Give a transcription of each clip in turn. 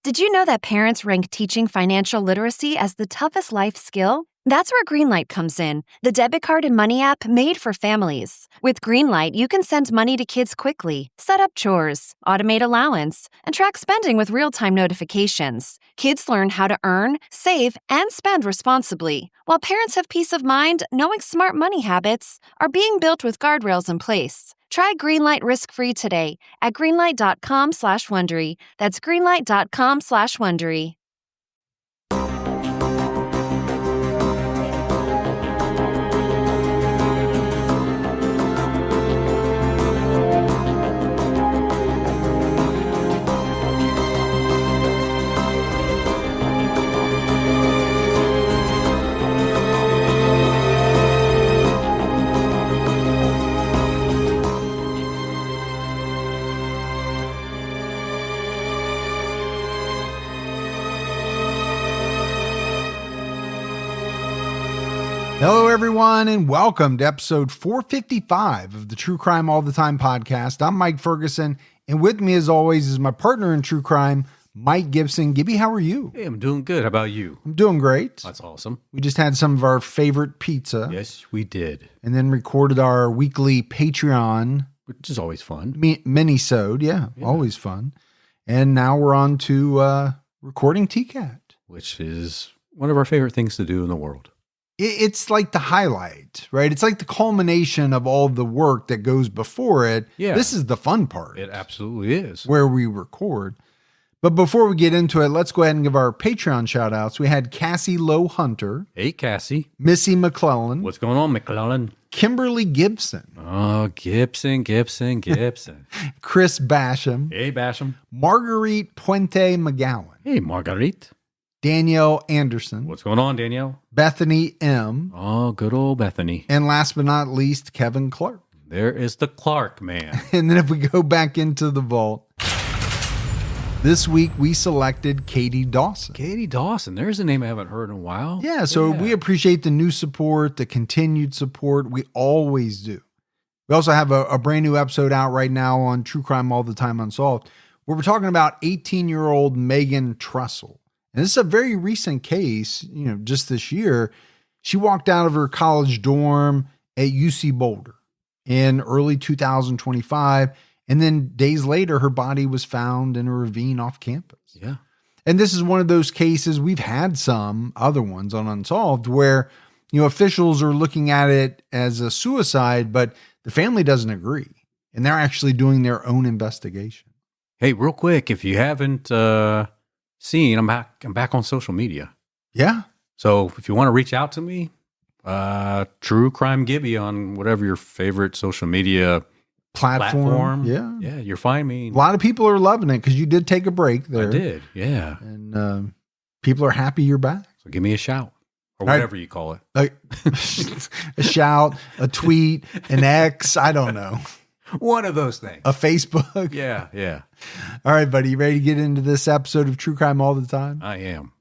Did you know that parents rank teaching financial literacy as the toughest life skill? That's where Greenlight comes in, the debit card and money app made for families. With Greenlight, you can send money to kids quickly, set up chores, automate allowance, and track spending with real-time notifications. Kids learn how to earn, save, and spend responsibly, while parents have peace of mind knowing smart money habits are being built with guardrails in place. Try Greenlight risk-free today at greenlight.com/Wondery. That's greenlight.com/Wondery. Hello, everyone, and welcome to episode 455 of the True Crime All the Time podcast. I'm Mike Ferguson, and with me, as always, is my partner in true crime, Mike Gibson. Gibby, how are you? Hey, I'm doing good. How about you? I'm doing great. That's awesome. We just had some of our favorite pizza. Yes, we did. And then recorded our weekly Patreon. Which is always fun. Mini-sode, yeah, always fun. And now we're on to recording TCAT. Which is one of our favorite things to do in the world. It's like the highlight, right? It's like the culmination of all the work that goes before it. Yeah. This is the fun part. It absolutely is. Where we record. But before we get into it, let's go ahead and give our Patreon shout outs. We had Cassie Lowe Hunter. Hey, Cassie. Missy McClellan. What's going on, McClellan? Kimberly Gibson. Oh, Gibson. Chris Basham. Hey, Basham. Marguerite Puente McGowan. Hey, Marguerite. Danielle Anderson. What's going on, Danielle? Bethany M. Oh, good old Bethany. And last but not least, Kevin Clark. There is the Clark man. And then if we go back into the vault, this week we selected Katie Dawson. Katie Dawson. There's a name I haven't heard in a while. Yeah, so we appreciate the new support, the continued support. We always do. We also have a brand new episode out right now on True Crime All the Time Unsolved, where we're talking about 18-year-old Megan Trussell. And this is a very recent case, just this year. She walked out of her college dorm at UC Boulder in early 2025. And then days later, her body was found in a ravine off campus. Yeah. And this is one of those cases, we've had some other ones on Unsolved where, officials are looking at it as a suicide, but the family doesn't agree. And they're actually doing their own investigation. Hey, real quick, if you haven't seen, I'm back on social media. Yeah. So if you want to reach out to me, True Crime Gibby on whatever your favorite social media platform. Yeah, you'll find me. A lot of people are loving it because you did take a break there. I did, yeah. And people are happy you're back. So give me a shout or whatever you call it. A shout, a tweet, an X, I don't know. One of those things. A Facebook. Yeah. All right, buddy. You ready to get into this episode of True Crime All the Time? I am.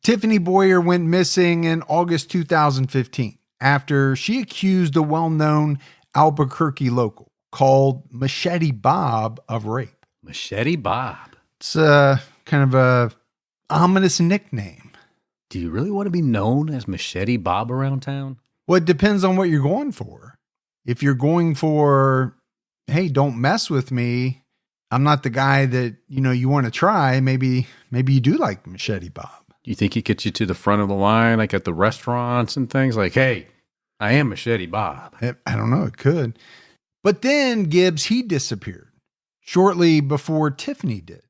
Tiffany Boyer went missing in August 2015 after she accused a well-known Albuquerque local called Machete Bob of rape. Machete Bob. It's kind of a ominous nickname. Do you really want to be known as Machete Bob around town? Well, it depends on what you're going for. If you're going for, hey, don't mess with me, I'm not the guy that, you want to try, maybe you do like Machete Bob. Do you think he gets you to the front of the line, like at the restaurants and things? Like, hey, I am Machete Bob. I don't know. It could. But then Gibbs, he disappeared shortly before Tiffany did.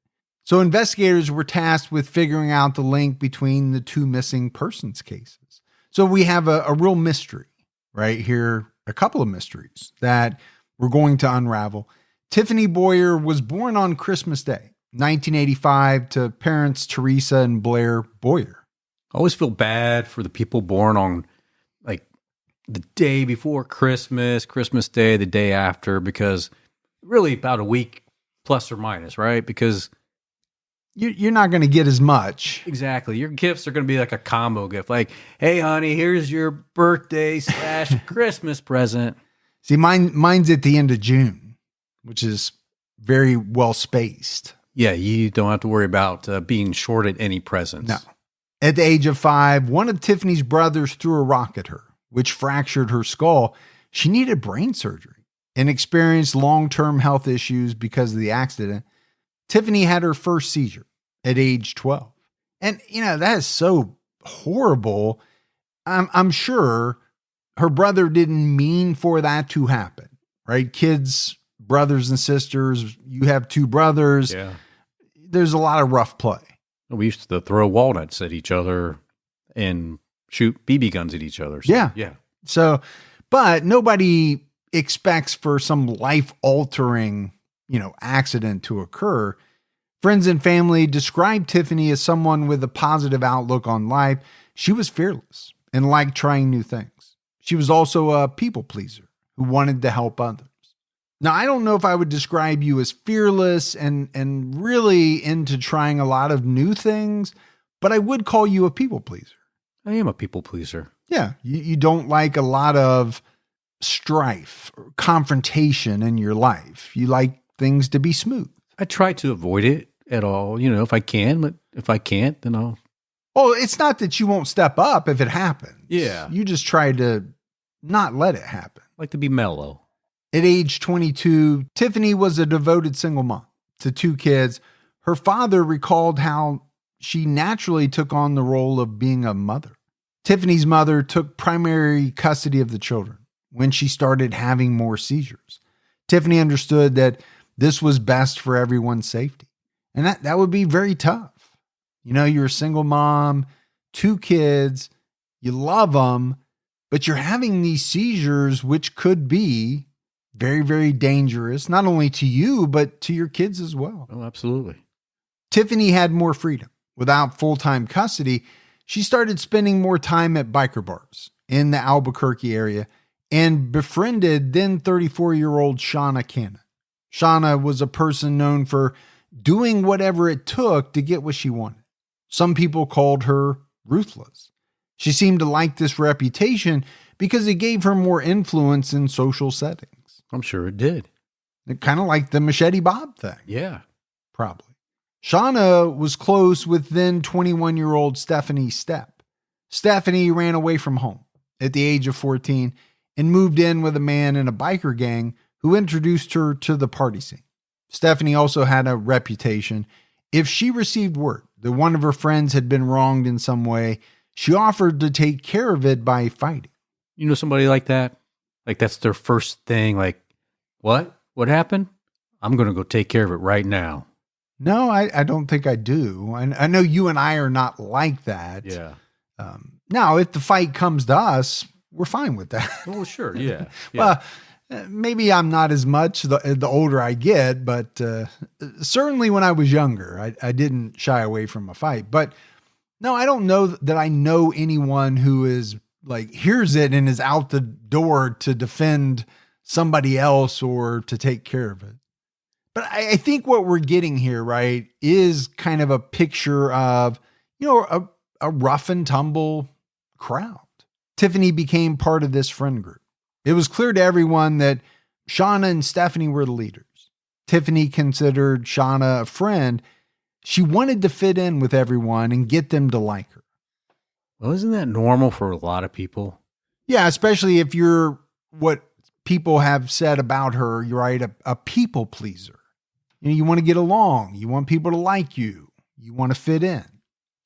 So investigators were tasked with figuring out the link between the two missing persons cases. So we have a real mystery right here, a couple of mysteries that we're going to unravel. Tiffany Boyer was born on Christmas Day, 1985, to parents Teresa and Blair Boyer. I always feel bad for the people born on like the day before Christmas, Christmas Day, the day after, because really about a week plus or minus, right? Because you're not going to get as much. Exactly. Your gifts are going to be like a combo gift. Like, hey, honey, here's your birthday / Christmas present. See, mine's at the end of June, which is very well spaced. Yeah, you don't have to worry about being shorted any presents. No. At the age of 5, one of Tiffany's brothers threw a rock at her, which fractured her skull. She needed brain surgery and experienced long-term health issues because of the accident. Tiffany had her first seizure at age 12. And, that is so horrible. I'm sure her brother didn't mean for that to happen, right? Kids, brothers and sisters, you have 2 brothers. Yeah. There's a lot of rough play. We used to throw walnuts at each other and shoot BB guns at each other. So, Yeah. So, but nobody expects for some life-altering, accident to occur. Friends and family described Tiffany as someone with a positive outlook on life. She was fearless and liked trying new things. She was also a people pleaser who wanted to help others. Now, I don't know if I would describe you as fearless and really into trying a lot of new things, but I would call you a people pleaser. I am a people pleaser. Yeah. You don't like a lot of strife or confrontation in your life. You like things to be smooth. I try to avoid it at all, if I can, but if I can't, then I'll. Well, it's not that you won't step up if it happens. Yeah. You just try to not let it happen. I like to be mellow. At age 22, Tiffany was a devoted single mom to 2 kids. Her father recalled how she naturally took on the role of being a mother. Tiffany's mother took primary custody of the children when she started having more seizures. Tiffany understood that this was best for everyone's safety. And that would be very tough. You're a single mom, 2 kids, you love them, but you're having these seizures, which could be very, very dangerous, not only to you, but to your kids as well. Oh, absolutely. Tiffany had more freedom. Without full-time custody, she started spending more time at biker bars in the Albuquerque area and befriended then 34-year-old Shauna Cannon. Shauna was a person known for doing whatever it took to get what she wanted. Some people called her ruthless. She seemed to like this reputation because it gave her more influence in social settings. I'm sure it did. Kind of like the Machete Bob thing. Yeah. Probably. Shauna was close with then 21-year-old Stephanie Stepp. Stephanie ran away from home at the age of 14 and moved in with a man in a biker gang who introduced her to the party scene. Stephanie also had a reputation. If she received word that one of her friends had been wronged in some way, she offered to take care of it by fighting. You know somebody like that? Like that's their first thing. Like, what? What happened? I'm going to go take care of it right now. No, I don't think I do. I know you and I are not like that. Yeah. Now, if the fight comes to us, we're fine with that. Well, sure. Yeah. Well, maybe I'm not as much the older I get, but certainly when I was younger, I didn't shy away from a fight. But no, I don't know that I know anyone who is like hears it and is out the door to defend somebody else or to take care of it. But I think what we're getting here, right, is kind of a picture of, a rough and tumble crowd. Tiffany became part of this friend group. It was clear to everyone that Shauna and Stephanie were the leaders. Tiffany considered Shauna a friend. She wanted to fit in with everyone and get them to like her. Well, isn't that normal for a lot of people? Yeah, especially if you're what people have said about her, you're right, a people pleaser. You want to get along. You want people to like you. You want to fit in.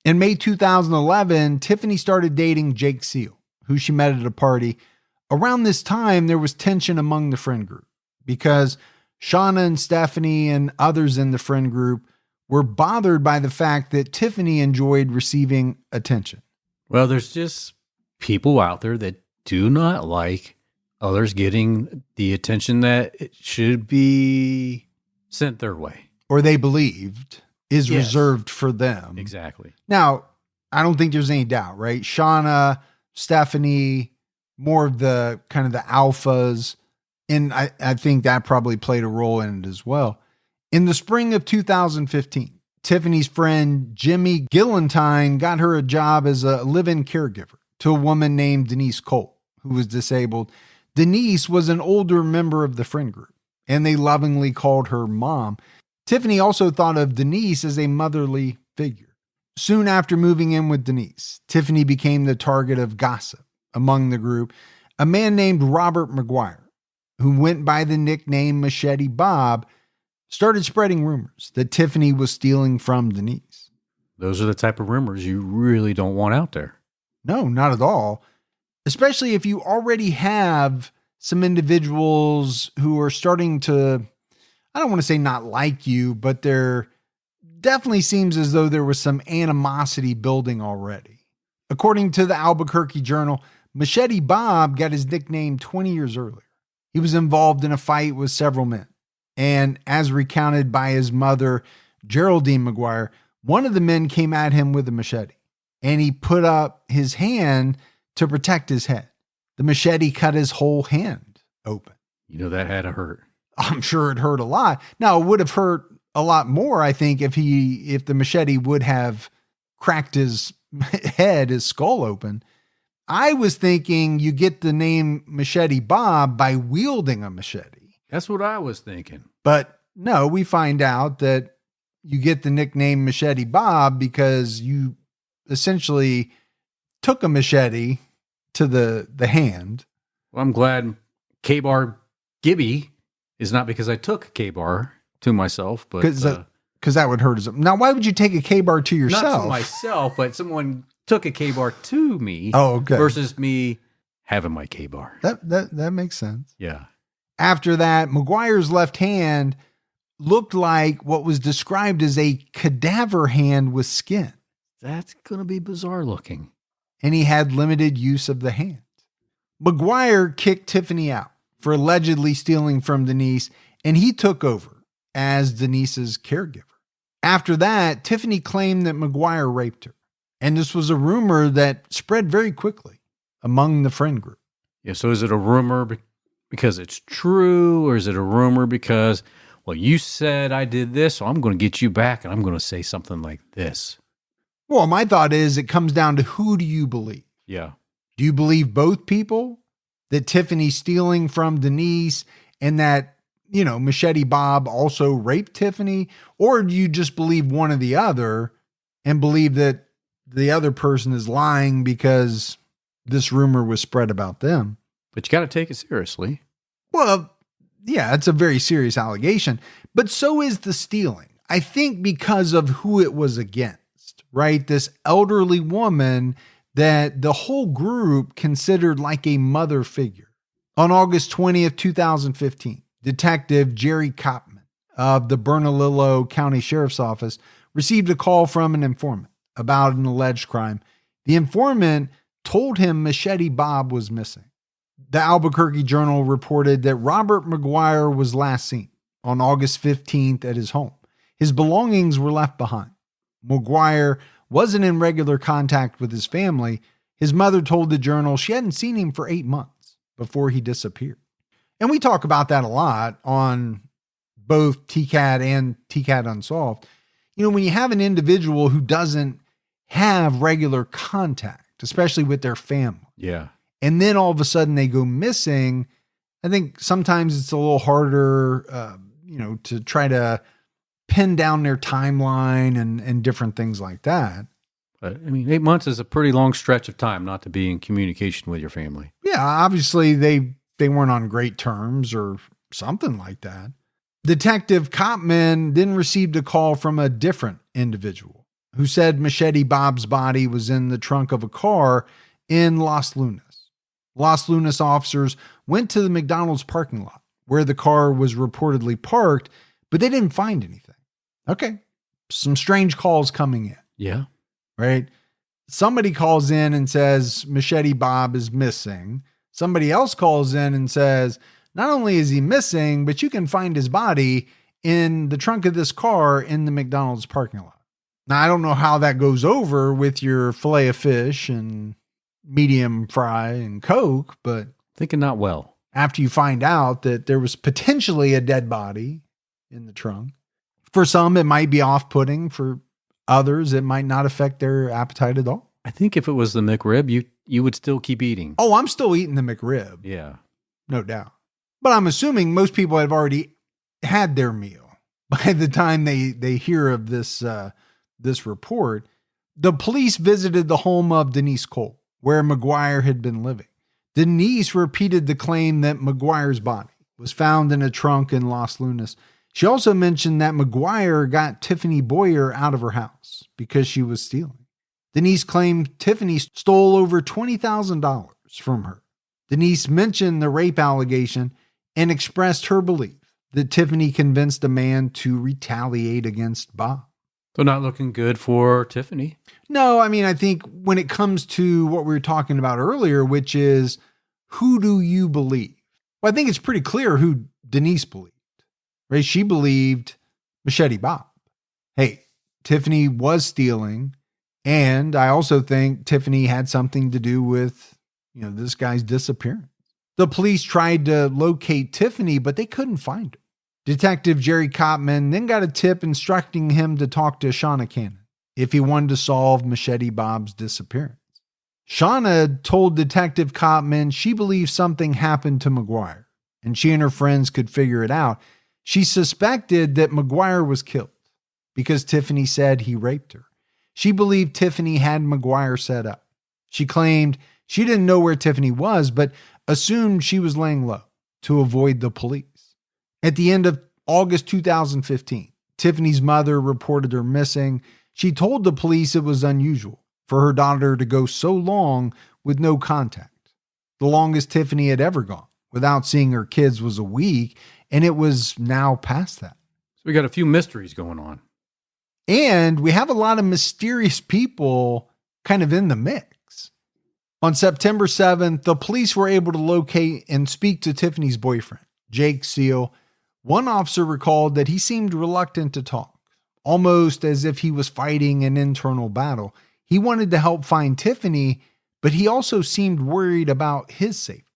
In May 2011, Tiffany started dating Jake Seal, who she met at a party. Around this time, there was tension among the friend group because Shauna and Stephanie and others in the friend group were bothered by the fact that Tiffany enjoyed receiving attention. Well, there's just people out there that do not like others getting the attention that it should be sent their way. Or they believed is Yes. reserved for them. Exactly. Now, I don't think there's any doubt, right? Shauna, Stephanie, more of the kind of the alphas. And I think that probably played a role in it as well. In the spring of 2015, Tiffany's friend Jimmy Gillentine got her a job as a live-in caregiver to a woman named Denise Cole, who was disabled. Denise was an older member of the friend group, and they lovingly called her mom. Tiffany also thought of Denise as a motherly figure. Soon after moving in with Denise, Tiffany became the target of gossip among the group. A man named Robert McGuire, who went by the nickname Machete Bob, started spreading rumors that Tiffany was stealing from Denise. Those are the type of rumors you really don't want out there. No, not at all. Especially if you already have some individuals who are starting to, I don't want to say not like you, but there definitely seems as though there was some animosity building already. According to the Albuquerque Journal, Machete Bob got his nickname 20 years earlier. He was involved in a fight with several men. And as recounted by his mother, Geraldine McGuire, one of the men came at him with a machete, and he put up his hand to protect his head. The machete cut his whole hand open. You know, that had to hurt. I'm sure it hurt a lot. Now, it would have hurt a lot more, I think, if the machete would have cracked his head, his skull open. I was thinking you get the name Machete Bob by wielding a machete. That's what I was thinking. But no, we find out that you get the nickname Machete Bob because you essentially took a machete to the hand. Well, I'm glad K-Bar Gibby is not because I took K-Bar to myself, but because that would hurt us. Now, why would you take a K-Bar to yourself? Not to myself, but someone took a K-Bar to me. Oh, okay. Versus me having my K-Bar. That makes sense. Yeah. After that, McGuire's left hand looked like what was described as a cadaver hand with skin. That's going to be bizarre looking. And he had limited use of the hand. McGuire kicked Tiffany out for allegedly stealing from Denise, and he took over as Denise's caregiver. After that, Tiffany claimed that McGuire raped her. And this was a rumor that spread very quickly among the friend group. Yeah, so is it a rumor because it's true, or is it a rumor because, well, you said I did this, so I'm going to get you back, and I'm going to say something like this? Well, my thought is it comes down to who do you believe? Yeah. Do you believe both people? That Tiffany's stealing from Denise and that, Machete Bob also raped Tiffany? Or do you just believe one or the other and believe that the other person is lying because this rumor was spread about them? But you got to take it seriously. Well, yeah, it's a very serious allegation, but so is the stealing. I think because of who it was against, right? This elderly woman that the whole group considered like a mother figure. On August 20th, 2015, Detective Jerry Kopman of the Bernalillo County Sheriff's Office received a call from an informant about an alleged crime. The informant told him Machete Bob was missing. The Albuquerque Journal reported that Robert McGuire was last seen on August 15th at his home. His belongings were left behind. McGuire wasn't in regular contact with his family. His mother told the Journal she hadn't seen him for 8 months before he disappeared. And we talk about that a lot on both TCAT and TCAT Unsolved. When you have an individual who doesn't have regular contact, especially with their family. Yeah. And then all of a sudden they go missing. I think sometimes it's a little harder, to try to pin down their timeline and different things like that. But 8 months is a pretty long stretch of time not to be in communication with your family. Yeah, obviously they weren't on great terms or something like that. Detective Kopman then received a call from a different individual who said Machete Bob's body was in the trunk of a car in Los Lunas. Los Lunas officers went to the McDonald's parking lot where the car was reportedly parked, but they didn't find anything. Okay, some strange calls coming in. Yeah. Right? Somebody calls in and says Machete Bob is missing. Somebody else calls in and says, not only is he missing, but you can find his body in the trunk of this car in the McDonald's parking lot. Now, I don't know how that goes over with your filet of fish and medium fry and Coke, but thinking not well. After you find out that there was potentially a dead body in the trunk, for some, it might be off-putting. For others, it might not affect their appetite at all. I think if it was the McRib, you would still keep eating. Oh, I'm still eating the McRib. Yeah. No doubt. But I'm assuming most people have already had their meal by the time they hear of this report, the police visited the home of Denise Cole, where McGuire had been living. Denise repeated the claim that McGuire's body was found in a trunk in Los Lunas. She also mentioned that McGuire got Tiffany Boyer out of her house because she was stealing. Denise claimed Tiffany stole over $20,000 from her. Denise mentioned the rape allegation and expressed her belief that Tiffany convinced a man to retaliate against Bob. So not looking good for Tiffany. No, I mean, I think when it comes to what we were talking about earlier, which is who do you believe? Well, I think it's pretty clear who Denise believed, right? She believed Machete Bob. Hey, Tiffany was stealing. And I also think Tiffany had something to do with, this guy's disappearance. The police tried to locate Tiffany, but they couldn't find her. Detective Jerry Copman then got a tip instructing him to talk to Shauna Cannon if he wanted to solve Machete Bob's disappearance. Shauna told Detective Copman she believed something happened to McGuire, and she and her friends could figure it out. She suspected that McGuire was killed because Tiffany said he raped her. She believed Tiffany had McGuire set up. She claimed she didn't know where Tiffany was, but assumed she was laying low to avoid the police. At the end of August 2015, Tiffany's mother reported her missing. She told the police it was unusual for her daughter to go so long with no contact. The longest Tiffany had ever gone without seeing her kids was a week, and it was now past that. So we got a few mysteries going on. And we have a lot of mysterious people kind of in the mix. On September 7th, the police were able to locate and speak to Tiffany's boyfriend, Jake Seal. One officer recalled that he seemed reluctant to talk, almost as if he was fighting an internal battle. He wanted to help find Tiffany, but he also seemed worried about his safety.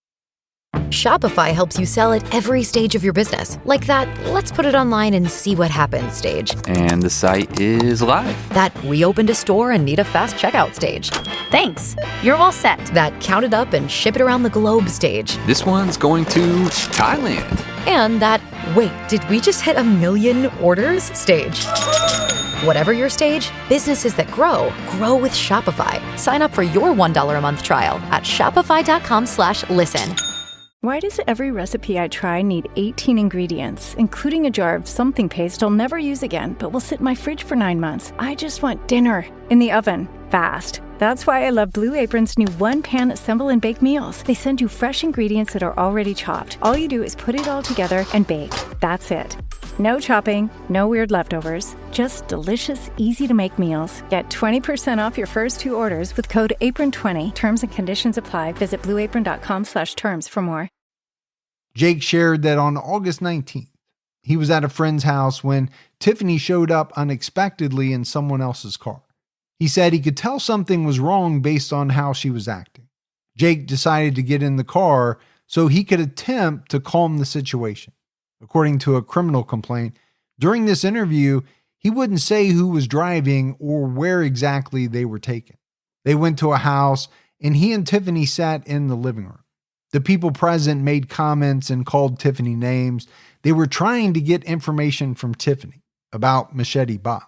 Shopify helps you sell at every stage of your business. Like that, let's put it online and see what happens stage. And the site is live. That we opened a store and need a fast checkout stage. Thanks. You're all set. That count it up and ship it around the globe stage. This one's going to Thailand. And that, wait, did we just hit 1 million orders stage? Whatever your stage, businesses that grow with Shopify. Sign up for your $1 a month trial at shopify.com/listen. Why does every recipe I try need 18 ingredients, including a jar of something paste I'll never use again, but will sit in my fridge for 9 months? I just want dinner in the oven, fast. That's why I love Blue Apron's new one-pan assemble and bake meals. They send you fresh ingredients that are already chopped. All you do is put it all together and bake. That's it. No chopping, no weird leftovers, just delicious, easy-to-make meals. Get 20% off your first 2 orders with code APRON20. Terms and conditions apply. Visit blueapron.com/terms for more. Jake shared that on August 19th, he was at a friend's house when Tiffany showed up unexpectedly in someone else's car. He said he could tell something was wrong based on how she was acting. Jake decided to get in the car so he could attempt to calm the situation. According to a criminal complaint, during this interview, he wouldn't say who was driving or where exactly they were taken. They went to a house and he and Tiffany sat in the living room. The people present made comments and called Tiffany names. They were trying to get information from Tiffany about Machete Bob.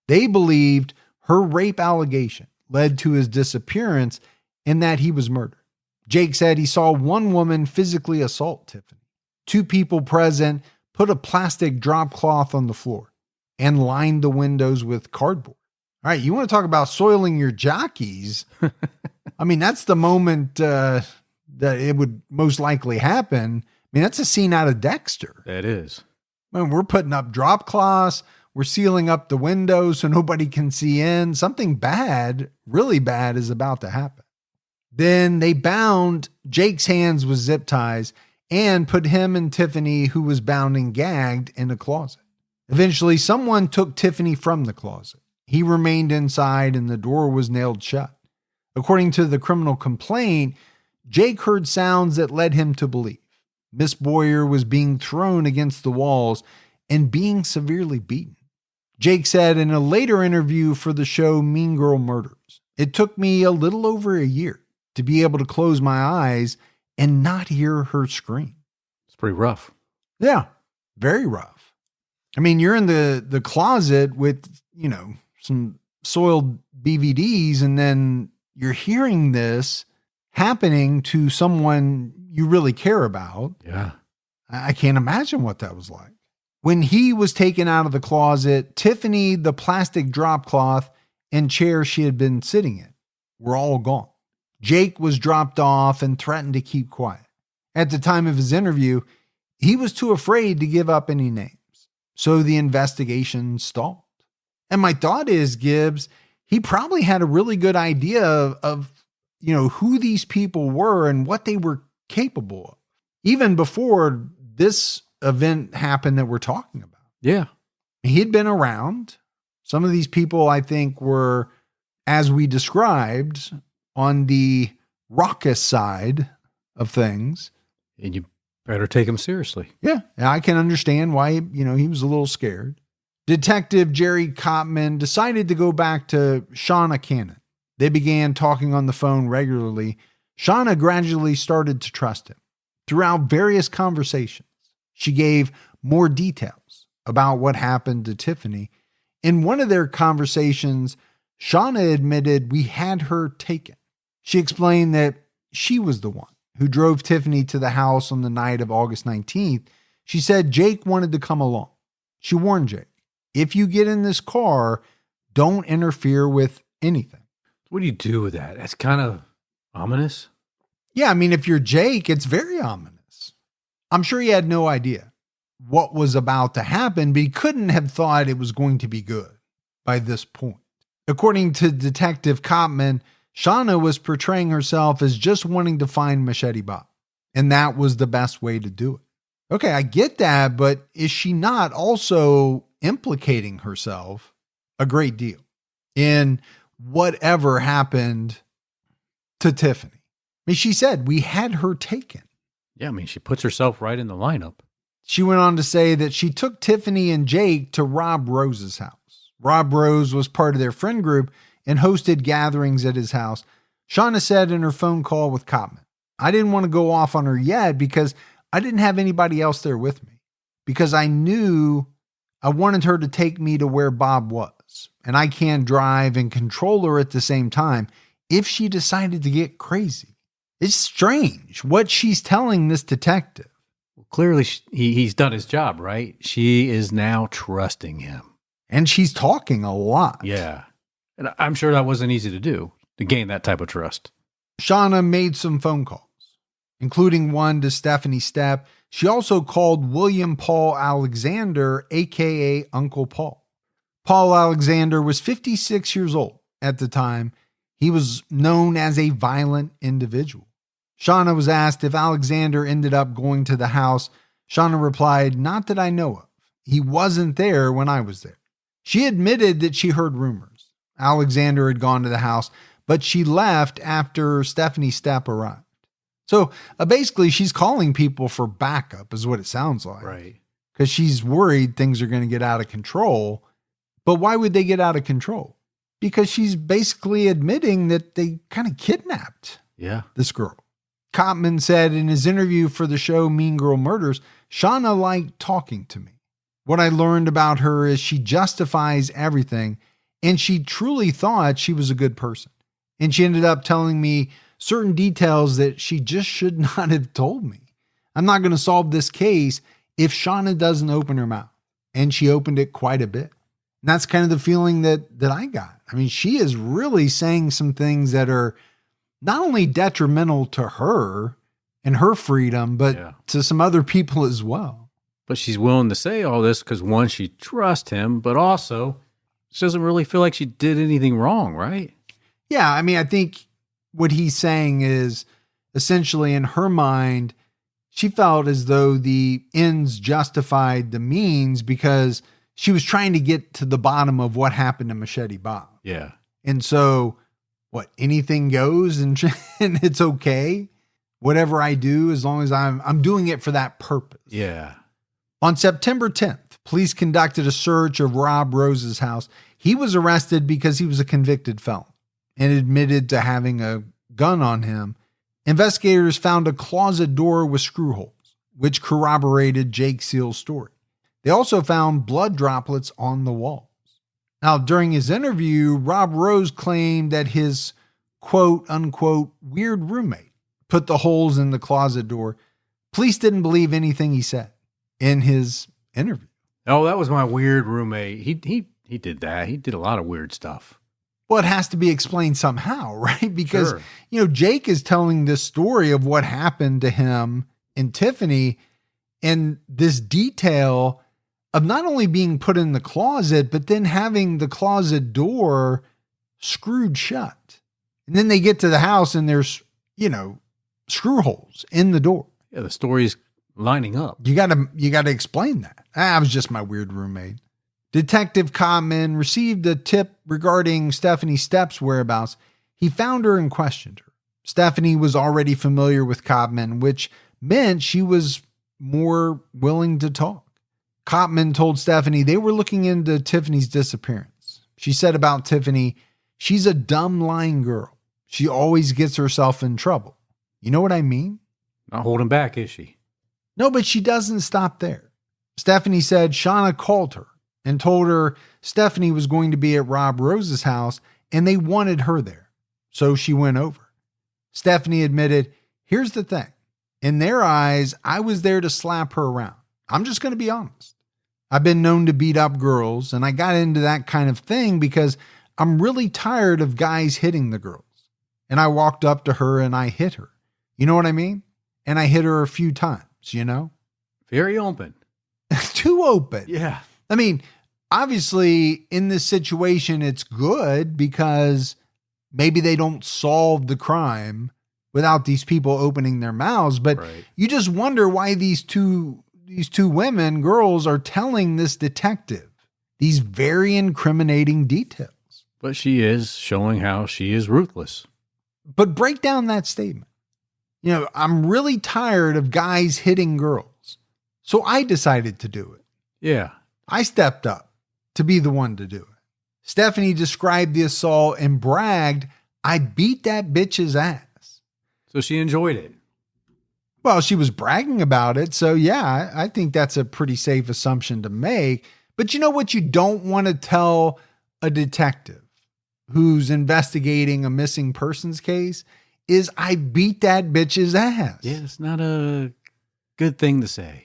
They believed her rape allegation led to his disappearance and that he was murdered. Jake said he saw one woman physically assault Tiffany. 2 people present put a plastic drop cloth on the floor and lined the windows with cardboard. All right, you want to talk about soiling your jockeys? I mean, that's the moment that it would most likely happen. I mean, that's a scene out of Dexter. That is. I mean, we're putting up drop cloths. We're sealing up the windows so nobody can see in. Something bad, really bad, is about to happen. Then they bound Jake's hands with zip ties and put him and Tiffany, who was bound and gagged, in a closet. Eventually, someone took Tiffany from the closet. He remained inside and the door was nailed shut. According to the criminal complaint, Jake heard sounds that led him to believe Miss Boyer was being thrown against the walls and being severely beaten. Jake said in a later interview for the show Mean Girl Murders, "It took me a little over a year to be able to close my eyes and not hear her scream." It's pretty rough. Yeah, very rough. I mean, you're in the closet with, some soiled BVDs, and then you're hearing this happening to someone you really care about. Yeah. I can't imagine what that was like. When he was taken out of the closet, Tiffany, the plastic drop cloth, and chair she had been sitting in were all gone. Jake was dropped off and threatened to keep quiet. At the time of his interview, he was too afraid to give up any names. So the investigation stalled. And my thought is, Gibbs, he probably had a really good idea of who these people were and what they were capable of, even before this event happened that we're talking about. Yeah. He'd been around. Some of these people, I think, were, as we described, on the raucous side of things. And you better take him seriously. Yeah. I can understand why, he was a little scared. Detective Jerry Kopman decided to go back to Shauna Cannon. They began talking on the phone regularly. Shauna gradually started to trust him. Throughout various conversations, she gave more details about what happened to Tiffany. In one of their conversations, Shauna admitted we had her taken. She explained that she was the one who drove Tiffany to the house on the night of August 19th. She said Jake wanted to come along. She warned Jake, if you get in this car, don't interfere with anything. What do you do with that? That's kind of ominous. Yeah, I mean, if you're Jake, it's very ominous. I'm sure he had no idea what was about to happen, but he couldn't have thought it was going to be good by this point. According to Detective Kopman, Shauna was portraying herself as just wanting to find Machete Bob, and that was the best way to do it. Okay, I get that, but is she not also implicating herself a great deal in whatever happened to Tiffany? I mean, she said we had her taken. Yeah, I mean, she puts herself right in the lineup. She went on to say that she took Tiffany and Jake to Rob Rose's house. Rob Rose was part of their friend group and hosted gatherings at his house. Shauna said in her phone call with Kopman, I didn't want to go off on her yet because I didn't have anybody else there with me, because I knew I wanted her to take me to where Bob was, and I can't drive and control her at the same time if she decided to get crazy. It's strange what she's telling this detective. Well, clearly he's done his job, right? She is now trusting him. And she's talking a lot. Yeah. And I'm sure that wasn't easy to do, to gain that type of trust. Shauna made some phone calls, including one to Stephanie Stepp. She also called William Paul Alexander, a.k.a. Uncle Paul. Paul Alexander was 56 years old at the time. He was known as a violent individual. Shauna was asked if Alexander ended up going to the house. Shauna replied, not that I know of. He wasn't there when I was there. She admitted that she heard rumors Alexander had gone to the house, but she left after Stephanie Stepp arrived. So basically, she's calling people for backup is what it sounds like. Right. Because she's worried things are going to get out of control. But why would they get out of control? Because she's basically admitting that they kind of kidnapped this girl. Kopman said in his interview for the show Mean Girl Murders, Shauna liked talking to me. What I learned about her is she justifies everything, and she truly thought she was a good person. And she ended up telling me certain details that she just should not have told me. I'm not going to solve this case if Shauna doesn't open her mouth. And she opened it quite a bit. And that's kind of the feeling that I got. I mean, she is really saying some things that are not only detrimental to her and her freedom, but to some other people as well. But she's willing to say all this because, one, she trusts him, but also she doesn't really feel like she did anything wrong, right? Yeah, I mean, I think what he's saying is essentially in her mind, she felt as though the ends justified the means because she was trying to get to the bottom of what happened to Machete Bob. Yeah. And so, anything goes and it's okay. Whatever I do, as long as I'm doing it for that purpose. Yeah. On September 10th, police conducted a search of Rob Rose's house. He was arrested because he was a convicted felon and admitted to having a gun on him. Investigators found a closet door with screw holes, which corroborated Jake Seal's story. They also found blood droplets on the walls. Now, during his interview, Rob Rose claimed that his quote unquote weird roommate put the holes in the closet door. Police didn't believe anything he said in his interview. Oh, that was my weird roommate. He did that. He did a lot of weird stuff. Well, it has to be explained somehow, right? Because, Sure. Jake is telling this story of what happened to him and Tiffany, and this detail of not only being put in the closet, but then having the closet door screwed shut. And then they get to the house and there's, screw holes in the door. Yeah, the story's lining up. You gotta explain that. That was just my weird roommate. Detective Cotman received a tip regarding Stephanie Stepp's whereabouts. He found her and questioned her. Stephanie was already familiar with Cotman, which meant she was more willing to talk. Cotman told Stephanie they were looking into Tiffany's disappearance. She said about Tiffany, she's a dumb, lying girl. She always gets herself in trouble. You know what I mean? Not holding back, is she? No, but she doesn't stop there. Stephanie said Shauna called her and told her Stephanie was going to be at Rob Rose's house and they wanted her there. So she went over. Stephanie admitted, here's the thing. In their eyes, I was there to slap her around. I'm just going to be honest. I've been known to beat up girls, and I got into that kind of thing because I'm really tired of guys hitting the girls. And I walked up to her and I hit her. You know what I mean? And I hit her a few times, Very open. Too open. Yeah. I mean, obviously, in this situation, it's good because maybe they don't solve the crime without these people opening their mouths. But You just wonder why these two women, girls, are telling this detective these very incriminating details. But she is showing how she is ruthless. But break down that statement. I'm really tired of guys hitting girls. So I decided to do it. Yeah. I stepped up to be the one to do it. Stephanie described the assault and bragged, I beat that bitch's ass. So she enjoyed it. Well, she was bragging about it. So yeah, I think that's a pretty safe assumption to make. But you know what you don't want to tell a detective who's investigating a missing persons case is I beat that bitch's ass. Yeah, it's not a good thing to say.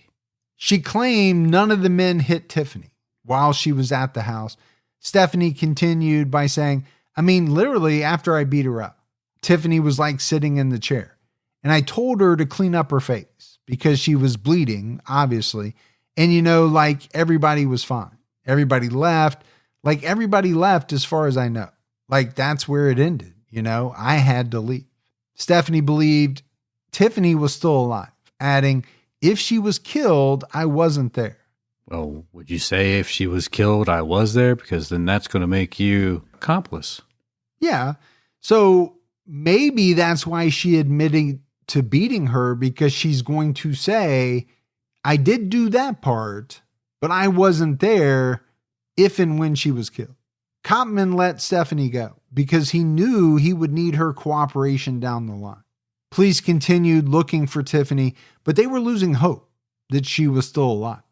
She claimed none of the men hit Tiffany while she was at the house. Stephanie continued by saying, literally after I beat her up, Tiffany was like sitting in the chair and I told her to clean up her face because she was bleeding, obviously. And like everybody was fine. Everybody left as far as I know. Like that's where it ended. I had to leave. Stephanie believed Tiffany was still alive, adding, if she was killed, I wasn't there. Well, would you say if she was killed, I was there? Because then that's going to make you accomplice. Yeah. So maybe that's why she admitted to beating her, because she's going to say, I did do that part, but I wasn't there if and when she was killed. Cotman let Stephanie go because he knew he would need her cooperation down the line. Police continued looking for Tiffany, but they were losing hope that she was still alive.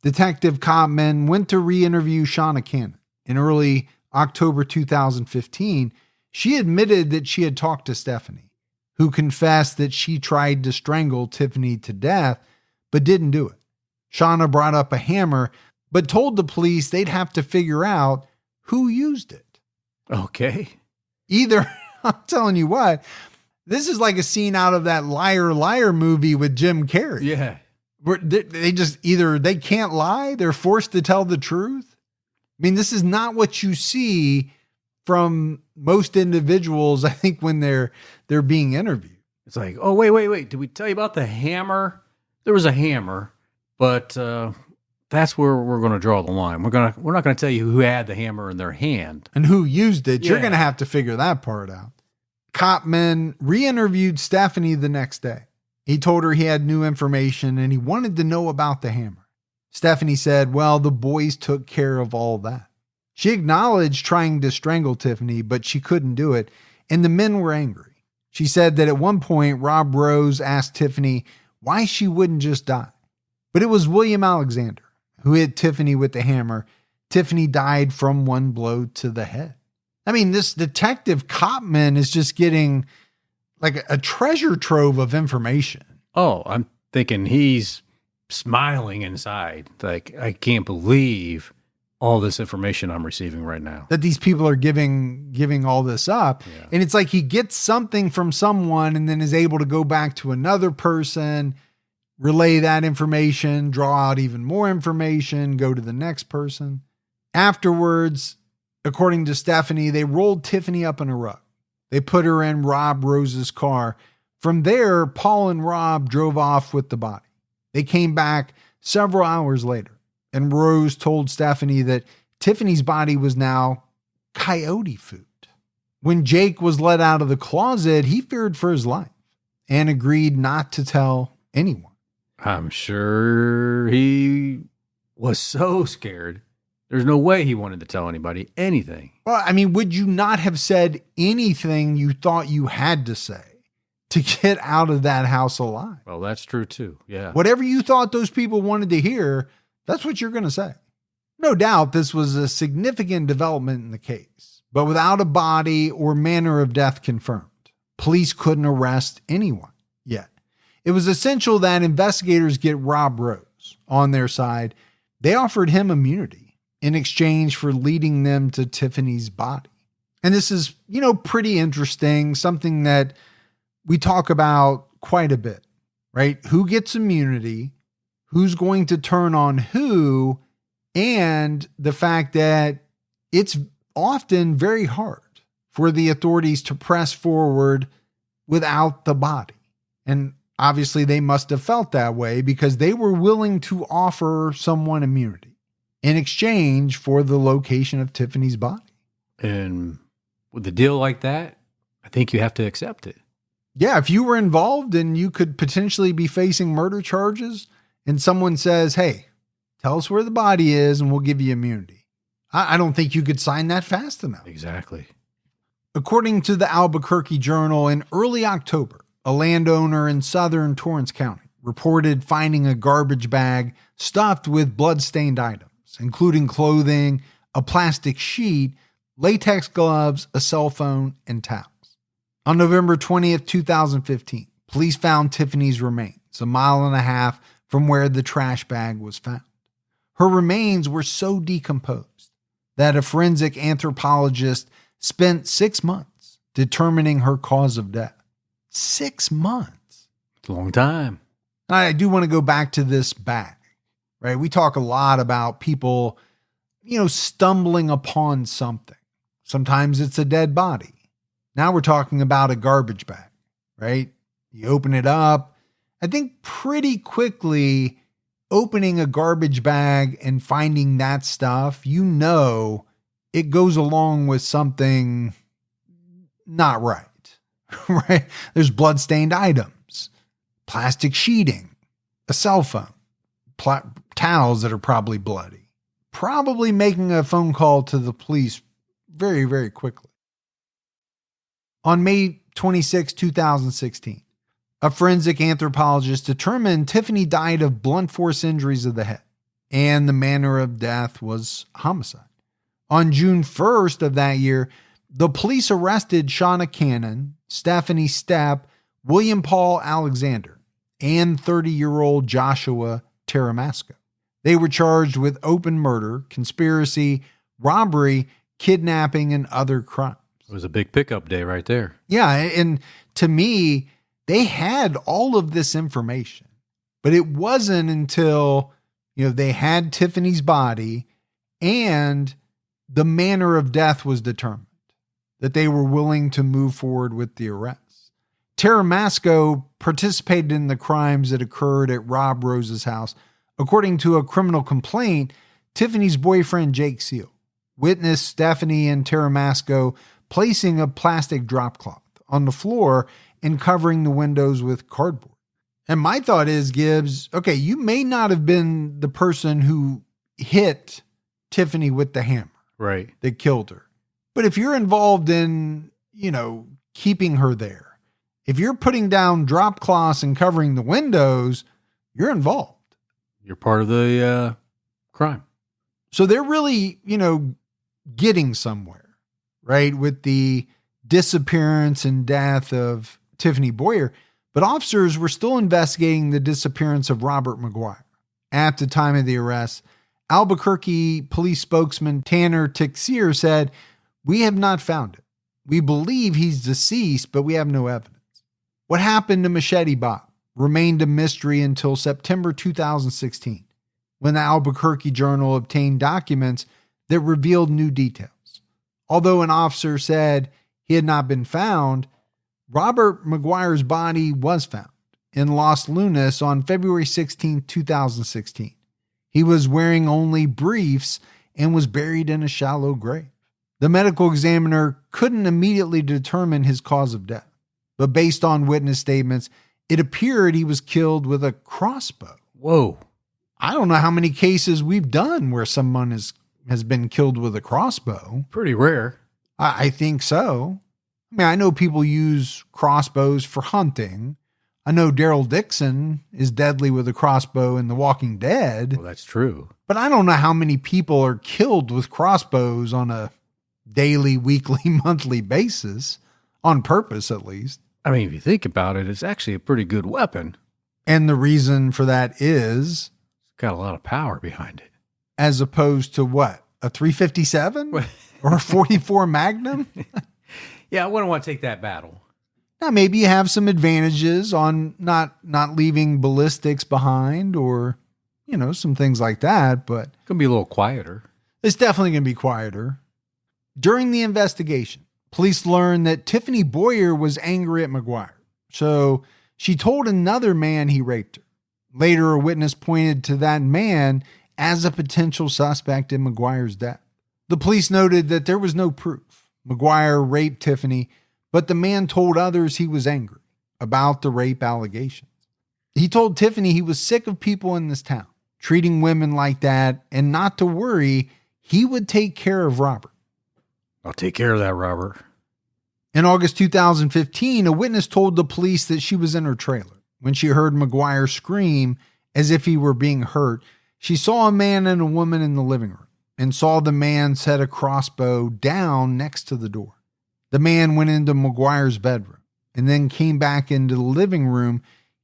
Detective Cotman went to re-interview Shauna Cannon. In early October 2015, she admitted that she had talked to Stephanie, who confessed that she tried to strangle Tiffany to death, but didn't do it. Shauna brought up a hammer, but told the police they'd have to figure out who used it. Okay. Either, I'm telling you what, this is like a scene out of that Liar Liar movie with Jim Carrey. Yeah. Where they just either they can't lie, they're forced to tell the truth. This is not what you see from most individuals, I think, when they're being interviewed. It's like, oh, wait. Did we tell you about the hammer? There was a hammer, but that's where we're going to draw the line. We're not going to tell you who had the hammer in their hand. And who used it. Yeah. You're going to have to figure that part out. Cotman re-interviewed Stephanie the next day. He told her he had new information and he wanted to know about the hammer. Stephanie said, well, the boys took care of all that. She acknowledged trying to strangle Tiffany, but she couldn't do it, and the men were angry. She said that at one point, Rob Rose asked Tiffany why she wouldn't just die. But it was William Alexander, who hit Tiffany with the hammer. Tiffany died from one blow to the head. I mean, this detective Copman is just getting like a treasure trove of information. Oh, I'm thinking he's smiling inside. Like, I can't believe all this information I'm receiving right now. That these people are giving all this up. Yeah. And it's like he gets something from someone and then is able to go back to another person, relay that information, draw out even more information, go to the next person. Afterwards, according to Stephanie, they rolled Tiffany up in a rug. They put her in Rob Rose's car. From there, Paul and Rob drove off with the body. They came back several hours later, and Rose told Stephanie that Tiffany's body was now coyote food. When Jake was let out of the closet, he feared for his life and agreed not to tell anyone. I'm sure he was so scared. There's no way he wanted to tell anybody anything. Well, I mean, would you not have said anything you thought you had to say to get out of that house alive? Well, that's true too. Yeah. Whatever you thought those people wanted to hear, that's what you're going to say. No doubt this was a significant development in the case, but without a body or manner of death confirmed, police couldn't arrest anyone yet. It was essential that investigators get Rob Rose on their side. They offered him immunity in exchange for leading them to Tiffany's body. And this is, pretty interesting, something that we talk about quite a bit, right? Who gets immunity? Who's going to turn on who? And the fact that it's often very hard for the authorities to press forward without the body. And obviously they must have felt that way because they were willing to offer someone immunity in exchange for the location of Tiffany's body. And with a deal like that, I think you have to accept it. Yeah, if you were involved and you could potentially be facing murder charges and someone says, hey, tell us where the body is and we'll give you immunity. I don't think you could sign that fast enough. Exactly. According to the Albuquerque Journal, in early October, a landowner in southern Torrance County reported finding a garbage bag stuffed with blood-stained items, including clothing, a plastic sheet, latex gloves, a cell phone, and towels. On November 20th, 2015, police found Tiffany's remains a mile and a half from where the trash bag was found. Her remains were so decomposed that a forensic anthropologist spent 6 months determining her cause of death. 6 months. It's a long time. I do want to go back to this bag, right? We talk a lot about people, stumbling upon something. Sometimes it's a dead body. Now we're talking about a garbage bag, right? You open it up. I think pretty quickly opening a garbage bag and finding that stuff, it goes along with something not right, right? There's blood-stained items, plastic sheeting, a cell phone, towels that are probably bloody, probably making a phone call to the police very, very quickly. On May 26, 2016, a forensic anthropologist determined Tiffany died of blunt force injuries of the head, and the manner of death was homicide. On June 1st of that year, the police arrested Shauna Cannon, Stephanie Stepp, William Paul Alexander, and 30-year-old Joshua Taramasco. They were charged with open murder, conspiracy, robbery, kidnapping, and other crimes. It was a big pickup day right there. Yeah, and to me, they had all of this information, but it wasn't until, they had Tiffany's body and the manner of death was determined that they were willing to move forward with the arrests. Taramasco participated in the crimes that occurred at Rob Rose's house. According to a criminal complaint, Tiffany's boyfriend, Jake Seal, witnessed Stephanie and Taramasco placing a plastic drop cloth on the floor and covering the windows with cardboard. And my thought is, Gibbs, okay, you may not have been the person who hit Tiffany with the hammer, right, that killed her. But if you're involved in, keeping her there, if you're putting down drop cloths and covering the windows, you're involved. You're part of the crime. So they're really, getting somewhere, right? With the disappearance and death of Tiffany Boyer. But officers were still investigating the disappearance of Robert McGuire. At the time of the arrest, Albuquerque police spokesman Tanner Tixier said, "We have not found him. We believe he's deceased, but we have no evidence." What happened to Machete Bob remained a mystery until September 2016, when the Albuquerque Journal obtained documents that revealed new details. Although an officer said he had not been found, Robert McGuire's body was found in Los Lunas on February 16, 2016. He was wearing only briefs and was buried in a shallow grave. The medical examiner couldn't immediately determine his cause of death, but based on witness statements, it appeared he was killed with a crossbow. Whoa. I don't know how many cases we've done where someone has been killed with a crossbow. Pretty rare. I think so. I mean, I know people use crossbows for hunting. I know Daryl Dixon is deadly with a crossbow in The Walking Dead. Well, that's true. But I don't know how many people are killed with crossbows on a daily, weekly, monthly basis, on purpose at least. I mean, if you think about it, it's actually a pretty good weapon. And the reason for that is? It's got a lot of power behind it. As opposed to what? A 357? Or a 44 Magnum? Yeah, I wouldn't want to take that battle. Now, maybe you have some advantages on not leaving ballistics behind or, some things like that, but It's going to be a little quieter. It's definitely going to be quieter. During the investigation, police learned that Tiffany Boyer was angry at McGuire, so she told another man he raped her. Later, a witness pointed to that man as a potential suspect in McGuire's death. The police noted that there was no proof McGuire raped Tiffany, but the man told others he was angry about the rape allegations. He told Tiffany he was sick of people in this town treating women like that and not to worry, he would take care of Robert. I'll take care of that, Robert. In August 2015, a witness told the police that she was in her trailer. When she heard McGuire scream as if he were being hurt, she saw a man and a woman in the living room and saw the man set a crossbow down next to the door. The man went into McGuire's bedroom and then came back into the living room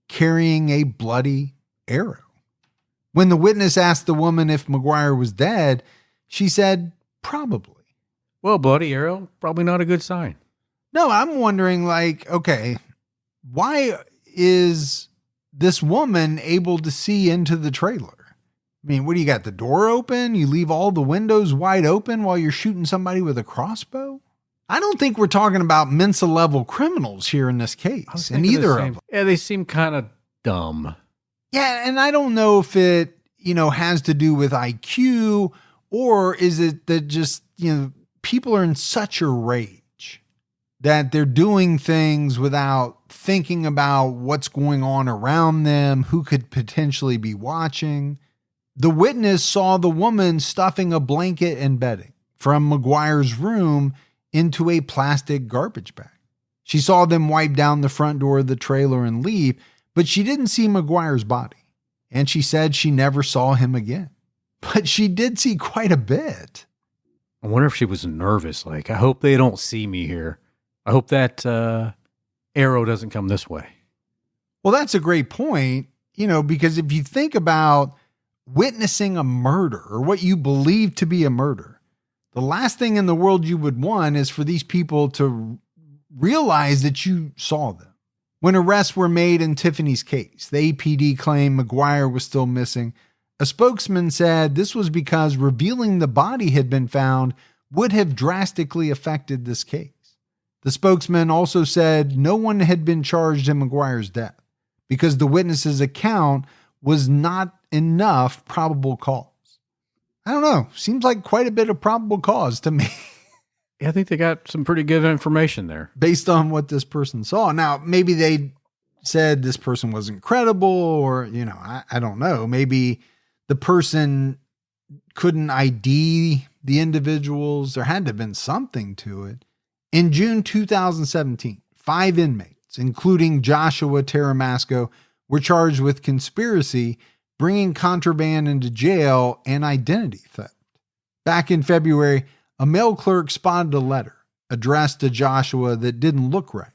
carrying a bloody arrow. When the witness asked the woman if McGuire was dead, she said, probably. Well, bloody arrow, probably not a good sign. No, I'm wondering, okay, why is this woman able to see into the trailer? I mean, what do you got? The door open? You leave all the windows wide open while you're shooting somebody with a crossbow? I don't think we're talking about Mensa level criminals here in this case. And either of them. Yeah, they seem kind of dumb. Yeah, and I don't know if it, has to do with IQ or is it that just, people are in such a rage that they're doing things without thinking about what's going on around them, who could potentially be watching. The witness saw the woman stuffing a blanket and bedding from McGuire's room into a plastic garbage bag. She saw them wipe down the front door of the trailer and leave, but she didn't see McGuire's body. And she said she never saw him again. But she did see quite a bit. I wonder if she was nervous. I hope they don't see me here. I hope that arrow doesn't come this way. Well, that's a great point, because if you think about witnessing a murder or what you believe to be a murder, the last thing in the world you would want is for these people to realize that you saw them. When arrests were made in Tiffany's case, the APD claimed McGuire was still missing. A spokesman said this was because revealing the body had been found would have drastically affected this case. The spokesman also said no one had been charged in McGuire's death because the witness's account was not enough probable cause. I don't know. Seems like quite a bit of probable cause to me. Yeah, I think they got some pretty good information there. Based on what this person saw. Now, maybe they said this person wasn't credible or, I don't know. Maybe the person couldn't ID the individuals. There had to have been something to it. In June 2017, 5 inmates, including Joshua Taramasco, were charged with conspiracy bringing contraband into jail, and identity theft. Back in February, a mail clerk spotted a letter addressed to Joshua that didn't look right.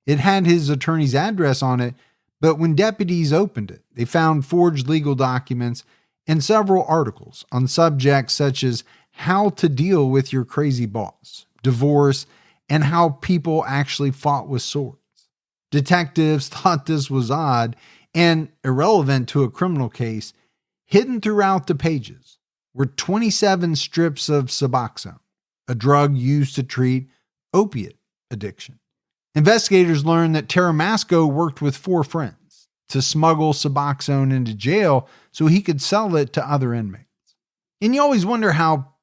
It had his attorney's address on it, but when deputies opened it, they found forged legal documents and several articles on subjects such as how to deal with your crazy boss, divorce, and how people actually fought with swords. Detectives thought this was odd and irrelevant to a criminal case. Hidden throughout the pages were 27 strips of Suboxone, a drug used to treat opiate addiction. Investigators learned that Taramasco worked with 4 friends to smuggle Suboxone into jail so he could sell it to other inmates. And you always wonder how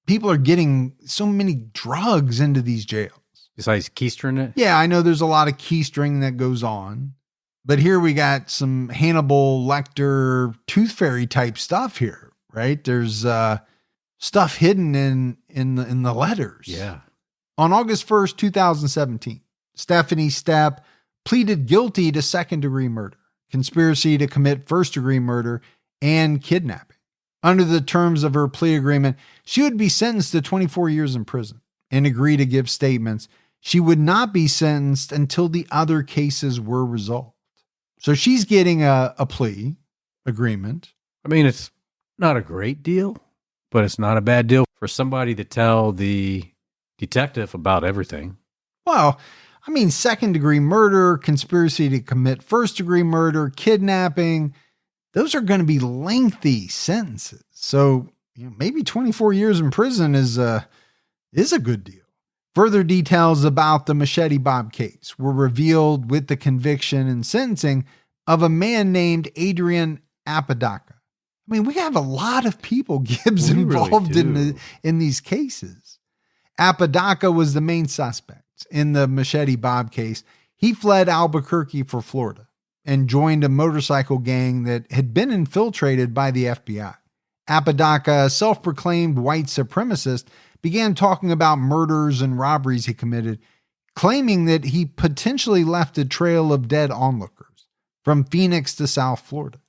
people are getting so many drugs into these jails. Besides keystering it? Yeah, I know there's a lot of keystring that goes on, but here we got some Hannibal Lecter tooth fairy type stuff here, right? There's stuff hidden in the letters. Yeah. On August 1st, 2017, Stephanie Stepp pleaded guilty to second-degree murder, conspiracy to commit first-degree murder, and kidnapping. Under the terms of her plea agreement, she would be sentenced to 24 years in prison and agree to give statements. She would not be sentenced until the other cases were resolved. So she's getting a plea agreement. I mean, it's not a great deal, but it's not a bad deal for somebody to tell the detective about everything. Well, I mean, second-degree murder, conspiracy to commit first-degree murder, kidnapping, those are going to be lengthy sentences. So, maybe 24 years in prison is a good deal. Further details about the Machete Bob case were revealed with the conviction and sentencing of a man named Adrian Apodaca. I mean, we have a lot of people, Gibbs, involved in these cases. Apodaca was the main suspect in the Machete Bob case. He fled Albuquerque for Florida and joined a motorcycle gang that had been infiltrated by the FBI. Apodaca, a self-proclaimed white supremacist, began talking about murders and robberies he committed, claiming that he potentially left a trail of dead onlookers from Phoenix to South Florida.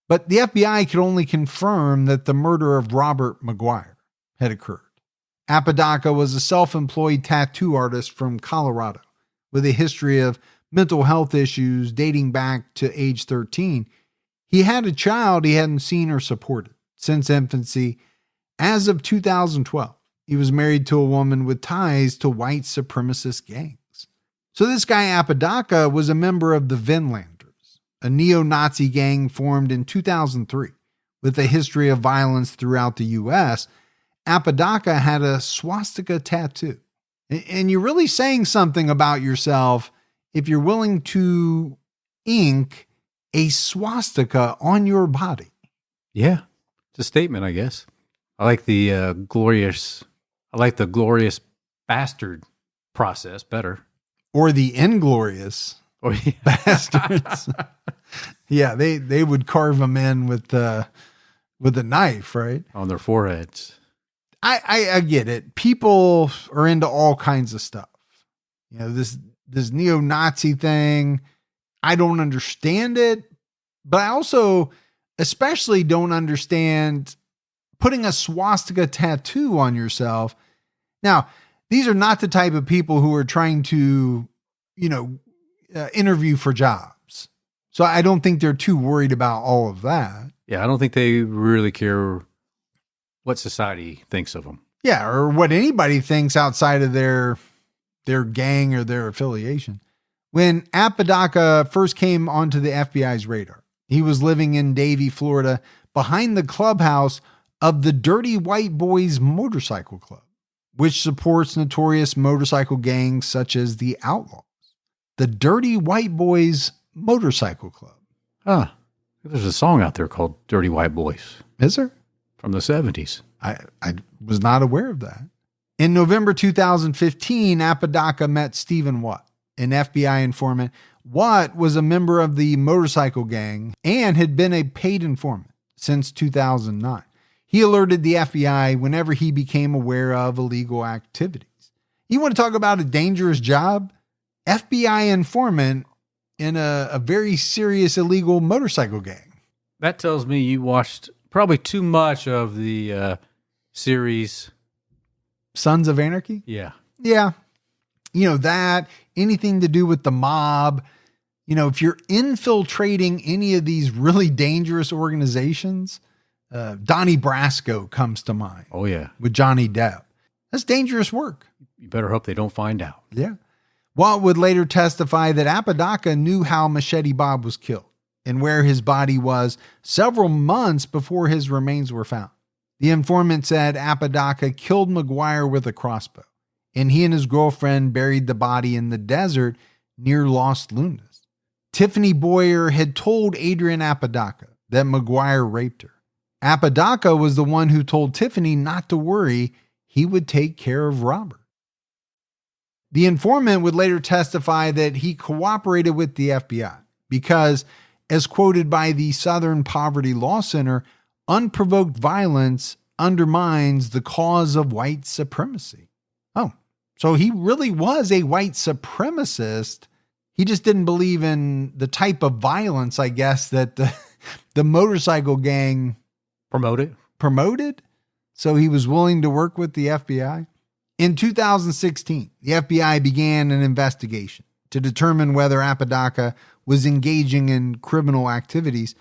But the FBI could only confirm that the murder of Robert McGuire had occurred. Apodaca was a self-employed tattoo artist from Colorado with a history of mental health issues dating back to age 13. He had a child he hadn't seen or supported since infancy. As of 2012, he was married to a woman with ties to white supremacist gangs. So this guy Apodaca was a member of the Vinlanders, a neo-Nazi gang formed in 2003 with a history of violence throughout the U.S. Apodaca had a swastika tattoo. And you're really saying something about yourself if you're willing to ink a swastika on your body. Yeah, it's a statement, I guess. I like the glorious bastard process better. Or the inglorious bastards. Yeah, they would carve them in with a knife, right? On their foreheads. I get it. People are into all kinds of stuff. This neo-Nazi thing, I don't understand it, but I also especially don't understand putting a swastika tattoo on yourself. Now, these are not the type of people who are trying to, interview for jobs. So I don't think they're too worried about all of that. Yeah, I don't think they really care what society thinks of them. Yeah, or what anybody thinks outside of their gang or their affiliation. When Apodaca first came onto the FBI's radar, he was living in Davie, Florida, behind the clubhouse of the Dirty White Boys Motorcycle Club, which supports notorious motorcycle gangs such as the Outlaws. The Dirty White Boys Motorcycle Club. Huh. There's a song out there called Dirty White Boys. Is there? From the 70s. I was not aware of that. In November 2015, Apodaca met Stephen Watt, an FBI informant. Watt was a member of the motorcycle gang and had been a paid informant since 2009. He alerted the FBI whenever he became aware of illegal activities. You want to talk about a dangerous job? FBI informant in a very serious illegal motorcycle gang. That tells me you watched probably too much of the series. Sons of Anarchy? Yeah. Yeah. That, anything to do with the mob, if you're infiltrating any of these really dangerous organizations, Donnie Brasco comes to mind. Oh, yeah. With Johnny Depp. That's dangerous work. You better hope they don't find out. Yeah. Watt would later testify that Apodaca knew how Machete Bob was killed and where his body was several months before his remains were found. The informant said Apodaca killed McGuire with a crossbow, and he and his girlfriend buried the body in the desert near Los Lunas. Tiffany Boyer had told Adrian Apodaca that McGuire raped her. Apodaca was the one who told Tiffany not to worry, he would take care of Robert. The informant would later testify that he cooperated with the FBI because, as quoted by the Southern Poverty Law Center, unprovoked violence undermines the cause of white supremacy. Oh, so he really was a white supremacist. He just didn't believe in the type of violence, I guess, that the motorcycle gang promoted. So he was willing to work with the FBI. In 2016, the FBI began an investigation to determine whether Apodaca was engaging in criminal activities.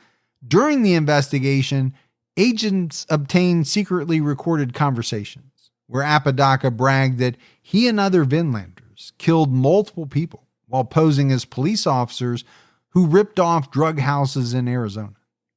During the investigation, agents obtained secretly recorded conversations where Apodaca bragged that he and other Vinlanders killed multiple people while posing as police officers who ripped off drug houses in Arizona.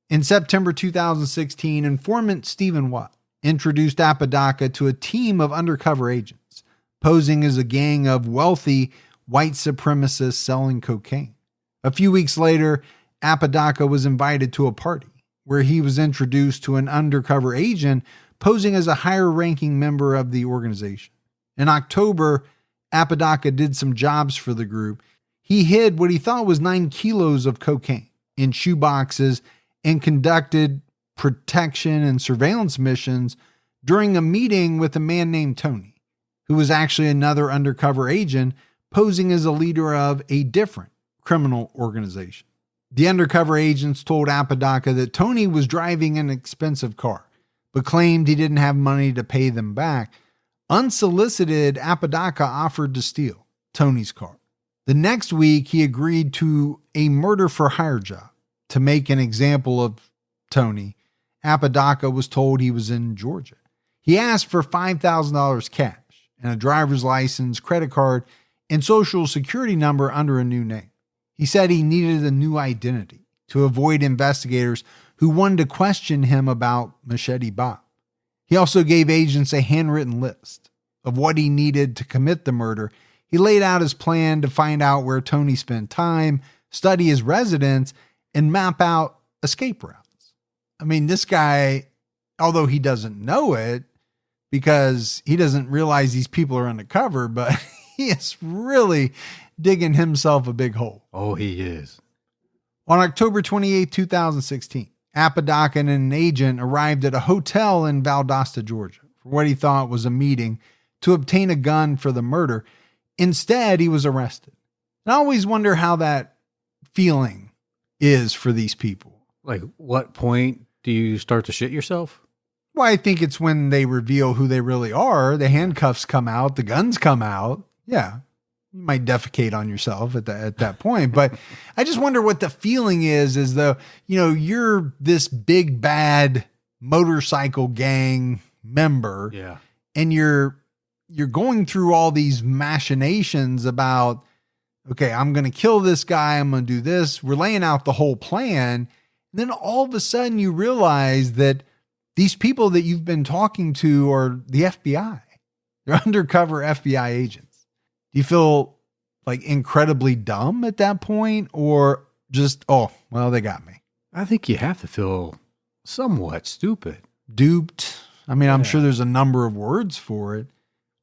In September 2016, informant Stephen Watt introduced Apodaca to a team of undercover agents, posing as a gang of wealthy white supremacists selling cocaine. A few weeks later, Apodaca was invited to a party where he was introduced to an undercover agent posing as a higher-ranking member of the organization. In October, Apodaca did some jobs for the group. He hid what he thought was 9 kilos of cocaine in shoeboxes and conducted protection and surveillance missions during a meeting with a man named Tony, who was actually another undercover agent posing as a leader of a different criminal organization. The undercover agents told Apodaca that Tony was driving an expensive car, but claimed he didn't have money to pay them back. Unsolicited, Apodaca offered to steal Tony's car. The next week, he agreed to a murder-for-hire job to make an example of Tony. Apodaca was told he was in Georgia. He asked for $5,000 cash and a driver's license, credit card, and social security number under a new name. He said he needed a new identity to avoid investigators who wanted to question him about Machete Bob. He also gave agents a handwritten list of what he needed to commit the murder. He laid out his plan to find out where Tony spent time, study his residence, and map out escape routes. I mean, this guy, although he doesn't know it because he doesn't realize these people are undercover, but he is really digging himself a big hole. Oh, he is. On October 28, 2016, Apodaca and an agent arrived at a hotel in Valdosta, Georgia, for what he thought was a meeting to obtain a gun for the murder. Instead, he was arrested. And I always wonder how that feeling is for these people. Like, what point do you start to shit yourself? Well, I think it's when they reveal who they really are. The handcuffs come out, the guns come out. Yeah, you might defecate on yourself at that point. But I just wonder what the feeling is, as though, you're this big bad motorcycle gang member. Yeah. And you're going through all these machinations about, okay, I'm going to kill this guy. I'm going to do this. We're laying out the whole plan. And then all of a sudden you realize that these people that you've been talking to are the FBI. They're undercover FBI agents. Do you feel like incredibly dumb at that point, or just, oh, well, they got me? I think you have to feel somewhat stupid. Duped. I mean, I'm sure there's a number of words for it.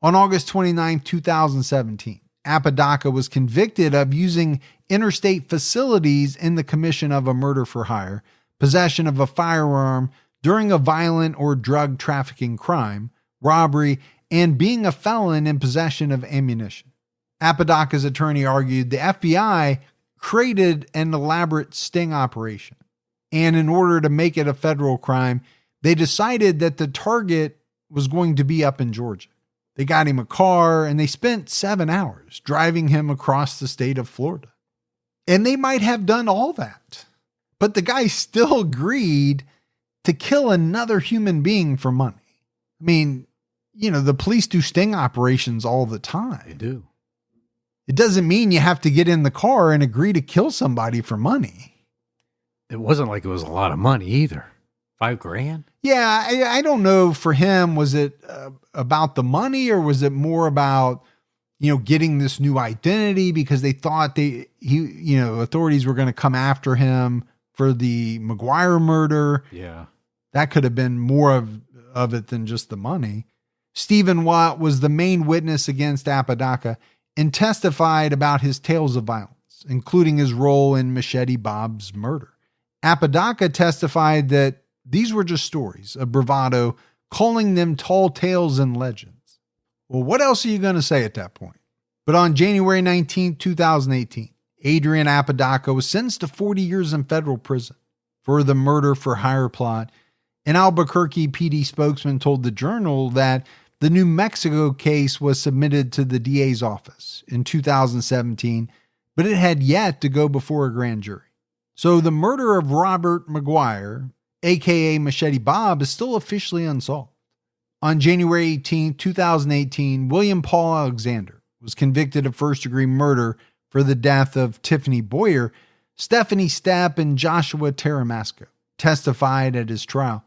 On August 29, 2017, Apodaca was convicted of using interstate facilities in the commission of a murder for hire, possession of a firearm during a violent or drug trafficking crime, robbery, and being a felon in possession of ammunition. Apodaca's attorney argued the FBI created an elaborate sting operation And in order to make it a federal crime, they decided that the target was going to be up in Georgia. They got him a car and they spent 7 hours driving him across the state of Florida. And they might have done all that, but the guy still agreed to kill another human being for money. I mean, the police do sting operations all the time. They do. It doesn't mean you have to get in the car and agree to kill somebody for money. It wasn't like it was a lot of money either. $5,000? Yeah, I don't know for him, was it about the money or was it more about, getting this new identity because they thought authorities were going to come after him for the McGuire murder. Yeah. That could have been more of it than just the money. Stephen Watt was the main witness against Apodaca and testified about his tales of violence, including his role in Machete Bob's murder. Apodaca testified that these were just stories of bravado, calling them tall tales and legends. Well, what else are you going to say at that point? But on January 19, 2018, Adrian Apodaca was sentenced to 40 years in federal prison for the murder for hire plot. An Albuquerque PD spokesman told the Journal that the New Mexico case was submitted to the DA's office in 2017, but it had yet to go before a grand jury. So the murder of Robert McGuire, aka Machete Bob, is still officially unsolved. On January 18, 2018, William Paul Alexander was convicted of first-degree murder for the death of Tiffany Boyer. Stephanie Stepp and Joshua Taramasco testified at his trial.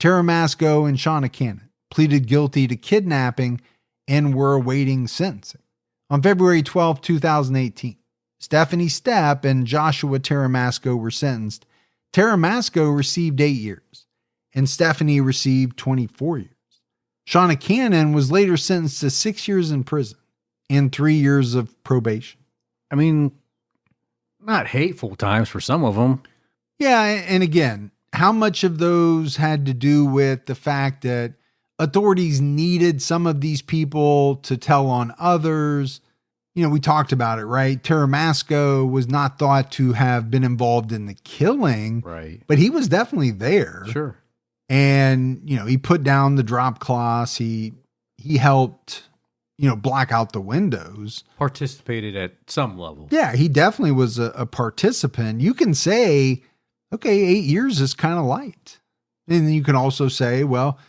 Taramasco and Shauna Cannon pleaded guilty to kidnapping and were awaiting sentencing. On February 12, 2018, Stephanie Stepp and Joshua Taramasco were sentenced. Taramasco received 8 years, and Stephanie received 24 years. Shauna Cannon was later sentenced to 6 years in prison and 3 years of probation. I mean, not hateful times for some of them. Yeah, and again, how much of those had to do with the fact that authorities needed some of these people to tell on others? We talked about it, right? Taramasco was not thought to have been involved in the killing, right? But he was definitely there. Sure. And, he put down the drop cloths. He helped, black out the windows. Participated at some level. Yeah, he definitely was a participant. You can say, okay, 8 years is kind of light. And then you can also say, well,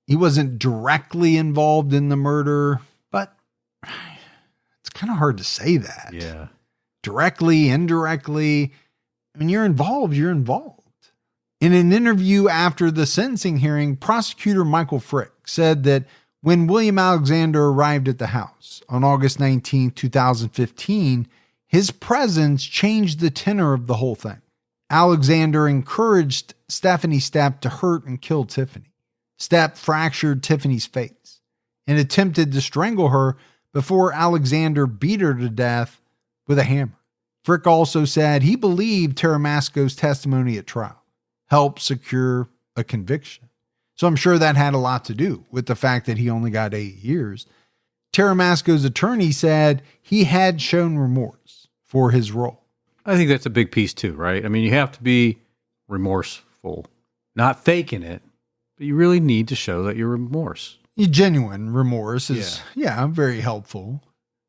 he wasn't directly involved in the murder, but it's kind of hard to say that. Yeah. Directly, indirectly. I mean, you're involved. In an interview after the sentencing hearing, prosecutor Michael Frick said that when William Alexander arrived at the house on August 19, 2015, his presence changed the tenor of the whole thing. Alexander encouraged Stephanie Stepp to hurt and kill Tiffany. Stepp fractured Tiffany's face and attempted to strangle her before Alexander beat her to death with a hammer. Frick also said he believed Taramasco's testimony at trial helped secure a conviction. So I'm sure that had a lot to do with the fact that he only got 8 years. Taramasco's attorney said he had shown remorse for his role. I think that's a big piece too, right? I mean, you have to be remorseful, not faking it, but you really need to show that you're remorse. Genuine remorse is, very helpful.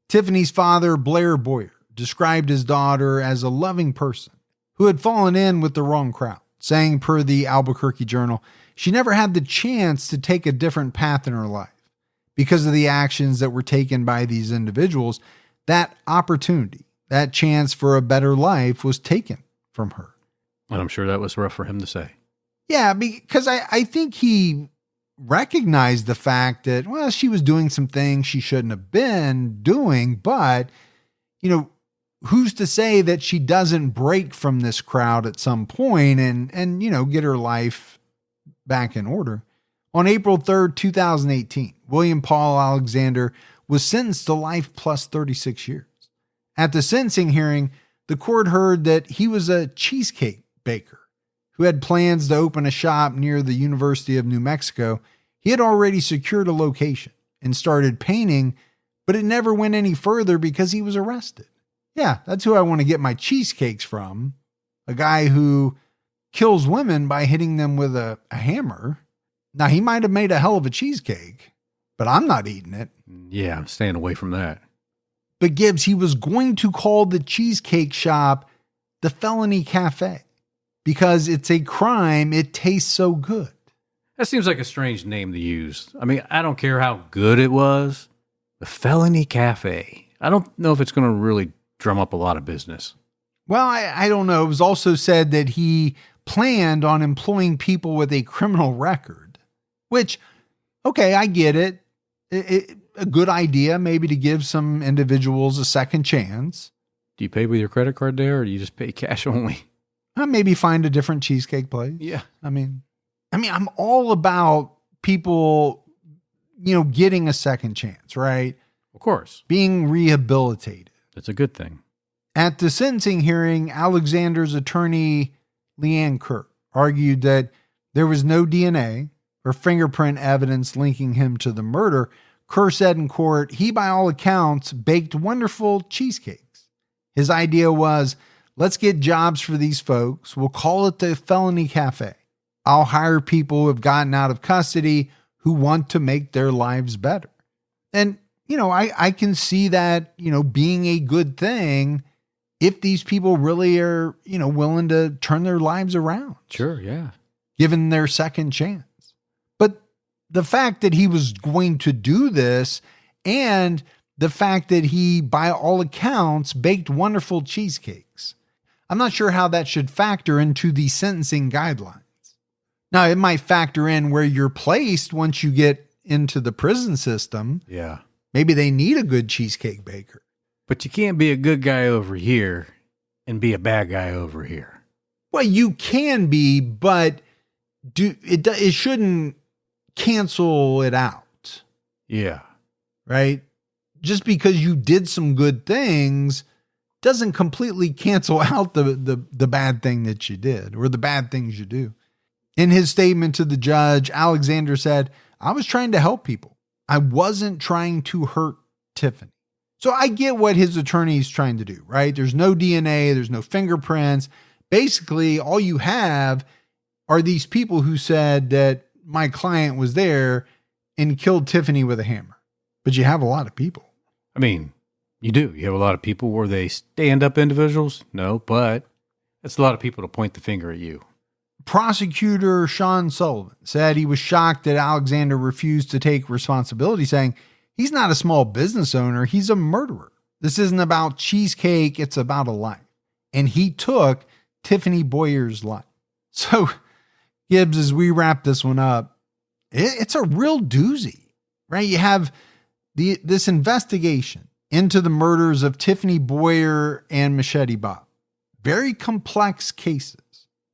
Tiffany's father, Blair Boyer, described his daughter as a loving person who had fallen in with the wrong crowd, saying per the Albuquerque Journal, she never had the chance to take a different path in her life. Because of the actions that were taken by these individuals, that opportunity, that chance for a better life was taken from her. And I'm sure that was rough for him to say. Yeah, because I think he recognized the fact that, well, she was doing some things she shouldn't have been doing, but, who's to say that she doesn't break from this crowd at some point and get her life back in order. On April 3rd, 2018, William Paul Alexander was sentenced to life plus 36 years. At the sentencing hearing, the court heard that he was a cheesecake baker who had plans to open a shop near the University of New Mexico. He had already secured a location and started painting, but it never went any further because he was arrested. Yeah, that's who I want to get my cheesecakes from. A guy who kills women by hitting them with a hammer. Now, he might have made a hell of a cheesecake, but I'm not eating it. Yeah, I'm staying away from that. But Gibbs, he was going to call the cheesecake shop the Felony Cafe because it's a crime. It tastes so good. That seems like a strange name to use. I mean, I don't care how good it was. The Felony Cafe. I don't know if it's going to really drum up a lot of business. Well, I don't know. It was also said that he planned on employing people with a criminal record, which, okay, I get it. A good idea maybe to give some individuals a second chance. Do you pay with your credit card there, or do you just pay cash only? Maybe find a different cheesecake place. Yeah. I mean, I'm all about people, getting a second chance, right? Of course. Being rehabilitated. That's a good thing. At the sentencing hearing, Alexander's attorney, Leanne Kerr, argued that there was no DNA or fingerprint evidence linking him to the murder. Kerr said in court, he, by all accounts, baked wonderful cheesecakes. His idea was, let's get jobs for these folks. We'll call it the Felony Cafe. I'll hire people who have gotten out of custody who want to make their lives better. And, I can see that, being a good thing if these people really are, willing to turn their lives around. Sure, yeah. Given their second chance. But the fact that he was going to do this and the fact that he, by all accounts, baked wonderful cheesecakes, I'm not sure how that should factor into the sentencing guidelines. Now, it might factor in where you're placed once you get into the prison system. Yeah. Maybe they need a good cheesecake baker. But you can't be a good guy over here and be a bad guy over here. Well, you can be, but it shouldn't cancel it out. Yeah. Right? Just because you did some good things doesn't completely cancel out the bad thing that you did or the bad things you do. In his statement to the judge, Alexander said, I was trying to help people. I wasn't trying to hurt Tiffany. So I get what his attorney is trying to do, right? There's no DNA, there's no fingerprints. Basically, all you have are these people who said that my client was there and killed Tiffany with a hammer. But you have a lot of people. I mean, you do. You have a lot of people. Were they stand-up individuals? No, but that's a lot of people to point the finger at you. Prosecutor Sean Sullivan said he was shocked that Alexander refused to take responsibility, saying he's not a small business owner. He's a murderer. This isn't about cheesecake. It's about a life. And he took Tiffany Boyer's life. So, Gibbs, as we wrap this one up, it's a real doozy, right? You have this investigation into the murders of Tiffany Boyer and Machete Bob. Very complex cases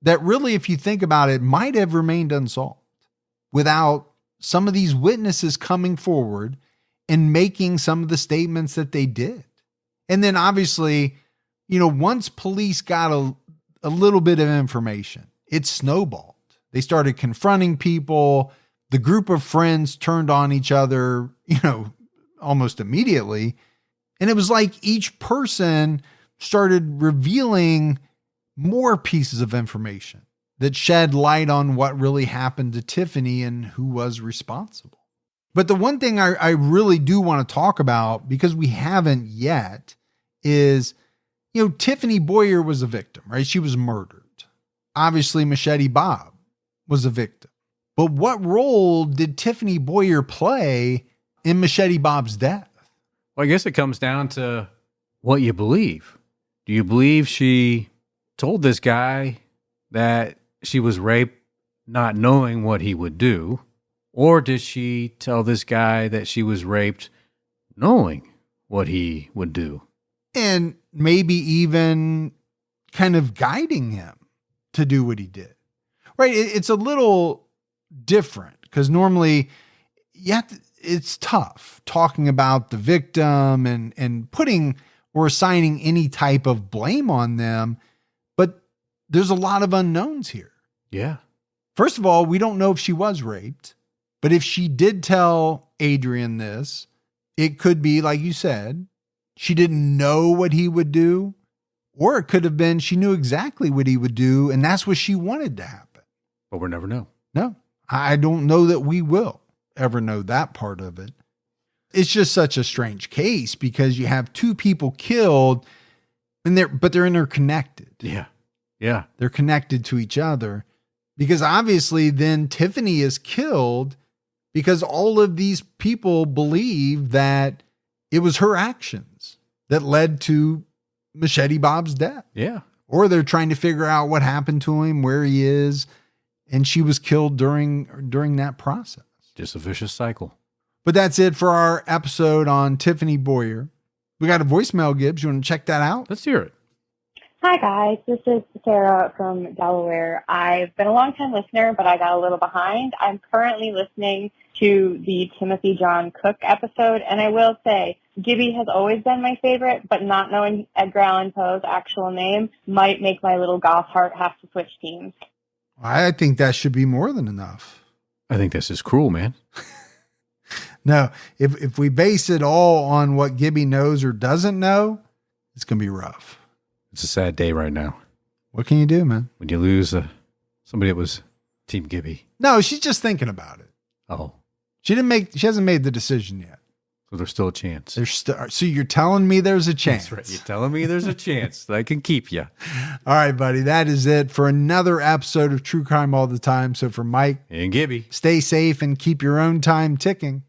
that really, if you think about it, might have remained unsolved without some of these witnesses coming forward and making some of the statements that they did. And then obviously, once police got a little bit of information, it snowballed. They started confronting people. The group of friends turned on each other, almost immediately. And it was like each person started revealing more pieces of information that shed light on what really happened to Tiffany and who was responsible. But the one thing I really do want to talk about, because we haven't yet, is, Tiffany Boyer was a victim, right? She was murdered. Obviously, Machete Bob was a victim. But what role did Tiffany Boyer play in Machete Bob's death? Well, I guess it comes down to what you believe. Do you believe she told this guy that she was raped not knowing what he would do? Or did she tell this guy that she was raped knowing what he would do? And maybe even kind of guiding him to do what he did. Right? It's a little different because normally it's tough talking about the victim and putting or assigning any type of blame on them. But there's a lot of unknowns here. Yeah. First of all, we don't know if she was raped. But if she did tell Adrian this, it could be, like you said, she didn't know what he would do. Or it could have been she knew exactly what he would do, and that's what she wanted to happen. But we'll never know. No, I don't know that we will ever know that part of it. It's just such a strange case because you have two people killed, but they're interconnected. Yeah. Yeah. They're connected to each other because obviously then Tiffany is killed because all of these people believe that it was her actions that led to Machete Bob's death. Yeah. Or they're trying to figure out what happened to him, where he is, and she was killed during that process. Just a vicious cycle. But that's it for our episode on Tiffany Boyer. We got a voicemail, Gibbs. You want to check that out? Let's hear it. Hi, guys. This is Sarah from Delaware. I've been a long-time listener, but I got a little behind. I'm currently listening to the Timothy John Cook episode, and I will say Gibby has always been my favorite, but not knowing Edgar Allan Poe's actual name might make my little goth heart have to switch teams. I think that should be more than enough. I think this is cruel, man. No, if we base it all on what Gibby knows or doesn't know, it's going to be rough. It's a sad day right now. What can you do, man? When you lose somebody that was Team Gibby. No, she's just thinking about it. Oh. She hasn't made the decision yet. So there's still a chance. So you're telling me there's a chance. That's right. You're telling me there's a chance that I can keep you. All right, buddy. That is it for another episode of True Crime All the Time. So for Mike and Gibby, stay safe and keep your own time ticking.